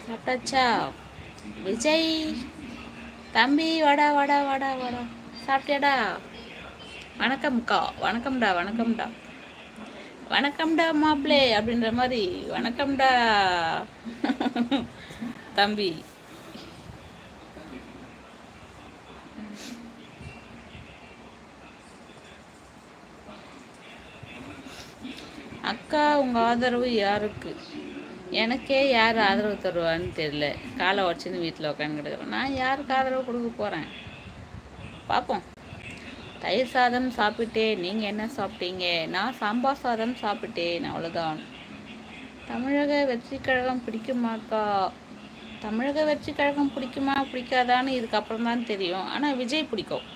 சாப்பிட்டாச்சா? விஜய் தம்பி வாடா வாடா வாடா வாடா, சாப்பிட்டியாடா? வணக்கம்க்கா, வணக்கம்டா வணக்கம்டா வணக்கம்டா மாப்பிளே அப்படின்ற மாதிரி வணக்கம்டா தம்பி. அக்கா உங்கள் ஆதரவு யாருக்கு? எனக்கே யார் ஆதரவு தருவான்னு தெரியல. காலை உடச்சின்னு வீட்டில் உட்காந்து கிடக்குறேன். நான் யாருக்கு ஆதரவு கொடுக்க போகிறேன்? பார்ப்போம். தயிர் சாதம் சாப்பிட்டேன். நீங்கள் என்ன சாப்பிட்டீங்க? நான் சாம்பார் சாதம் சாப்பிட்டேன், அவ்வளோதான். தமிழக வெற்றி கழகம் பிடிக்குமாக்கா? தமிழக வெற்றி கழகம் பிடிக்குமா பிடிக்காதான்னு இதுக்கப்புறம் தான் தெரியும். ஆனால் விஜய் பிடிக்கும்.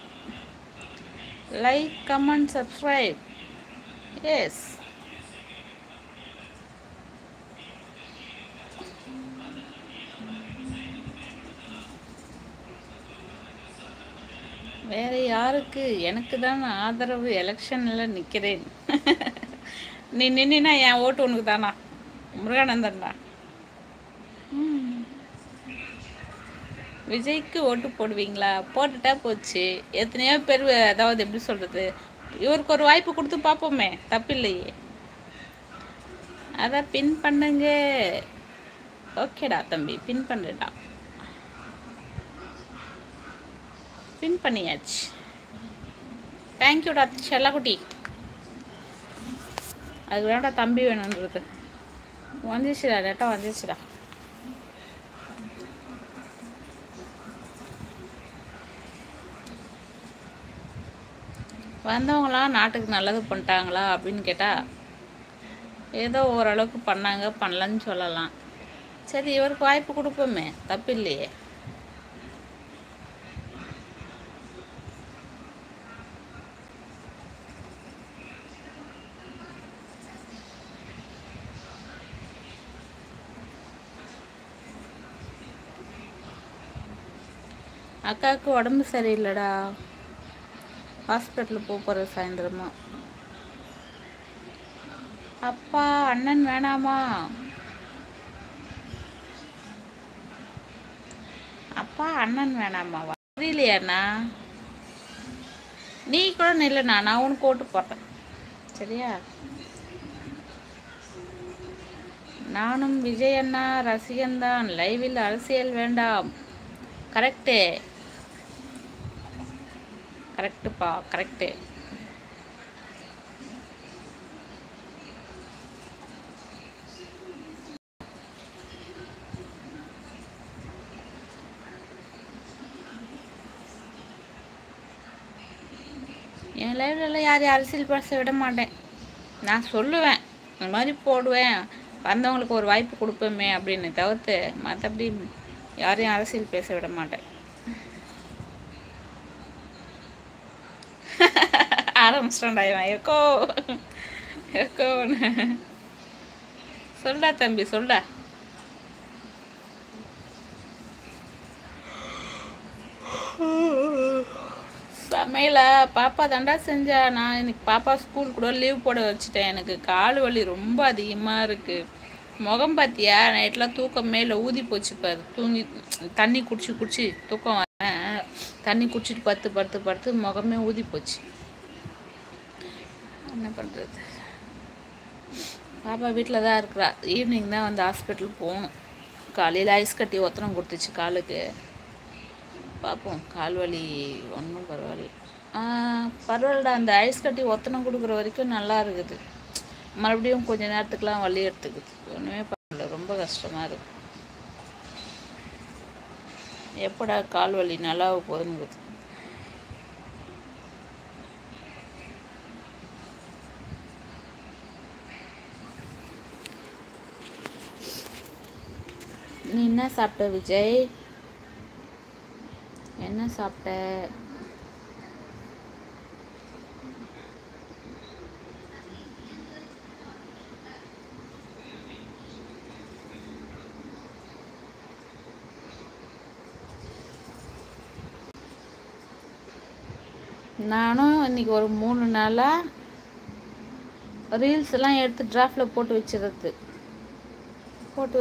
Like comment subscribe. எஸ். வேற யாருக்கு? எனக்கு தான் ஆதரவு. எலெக்ஷனில் நிற்கிறேன். நீ நின்னா என் ஓட்டு உனக்கு தானா? முருகானந்தன்டா. விஜய்க்கு ஓட்டு போடுவீங்களா? போட்டுட்டா போச்சு. எத்தனையோ பேர், அதாவது எப்படி சொல்கிறது, இவருக்கு ஒரு வாய்ப்பு கொடுத்து பார்ப்போமே, தப்பில்லையே. அதான் பின் பண்ணுங்க. ஓகேடா தம்பி, பின் பண்ணுடா. பின் பண்ணியாச்சு. தேங்க்யூடா செல்லக்குட்டி. அதுக்கு வேணாடா தம்பி வேணுன்றது. வந்துச்சுடா, நெட்டா வந்துச்சுடா. வந்தவங்களாம் நாட்டுக்கு நல்லது பண்ணிட்டாங்களா அப்படின்னு கேட்டால் ஏதோ ஓரளவுக்கு பண்ணாங்க, பண்ணலன்னு சொல்லலாம். சரி, இவருக்கு வாய்ப்பு கொடுப்போமே, தப்பு இல்லையே. அக்காவுக்கு உடம்பு சரியில்லைடா. ஹாஸ்பிட்டலுக்கு போகிற சாயந்தரமா. அப்பா அண்ணன் வேணாமா? அப்பா அண்ணன் வேணாமா? தெரியலையாண்ணா, நீ கூட நில்லுண்ணா, நான் உனக்கு ஓட்டு போட்டேன். சரியா? நானும் விஜய் அண்ணா ரசிகன்தான். லைவில் அரசியல் வேண்டாம். Correct கரெக்டுப்பா, correct. என் லைவ்லலாம் யாரையும் அரசியல் பேச விட மாட்டேன். நான் சொல்லுவேன், இந்த மாதிரி போடுவேன், வந்தவங்களுக்கு ஒரு வாய்ப்பு கொடுப்போமே அப்படின்னு தவிர்த்து மற்றபடி யாரையும் அரசியல் பேச விட மாட்டேன். ஆரம்பிச்சிட்டேன்டா இவன். இருக்கோ இருக்கோன்னு சொல்டா தம்பி, சொல்டா. சமையல பாப்பா தாண்டா செஞ்சா. நான் இன்னைக்கு பாப்பா ஸ்கூல் கூட லீவ் போட வச்சுட்டேன். எனக்கு கால் வலி ரொம்ப அதிகமாக இருக்குது. முகம் பார்த்தியா? நைட்லாம் தூக்கம் மேலே ஊதி போச்சு பாரு. தூங்கி தண்ணி குடிச்சு தூக்கம் வரேன். தண்ணி குடிச்சிட்டு படுத்து படுத்து படுத்து முகமே ஊதி போச்சு. என்ன பண்ணுறது? பாப்பா வீட்டில் தான் இருக்கிறா. ஈவினிங் தான் வந்து ஹாஸ்பிட்டல் போகணும். காலையில் ஐஸ் கட்டி ஒத்தனம் கொடுத்துச்சு காலுக்கு. பார்ப்போம். கால் வலி ஒன்றும் பரவாயில்ல. பரவாயில்லடா. அந்த ஐஸ் கட்டி ஒத்தனம் கொடுக்குற வரைக்கும் நல்லா இருக்குது. மறுபடியும் கொஞ்சம் நேரத்துக்குலாம் வலி எடுத்துக்குது. ஒன்றுமே பண்ணல, ரொம்ப கஷ்டமாக இருக்குது. எப்படா கால் வலி நல்லா போதுங்குது. நீ என்ன சாப்பிட்ட விஜய்? என்ன சாப்பிட்ட? நானும் இன்னைக்கு ஒரு 3 நாளாக ரீல்ஸ் எல்லாம் எடுத்து டிராஃப்டில் போட்டு வச்சிடுறது. போட்டு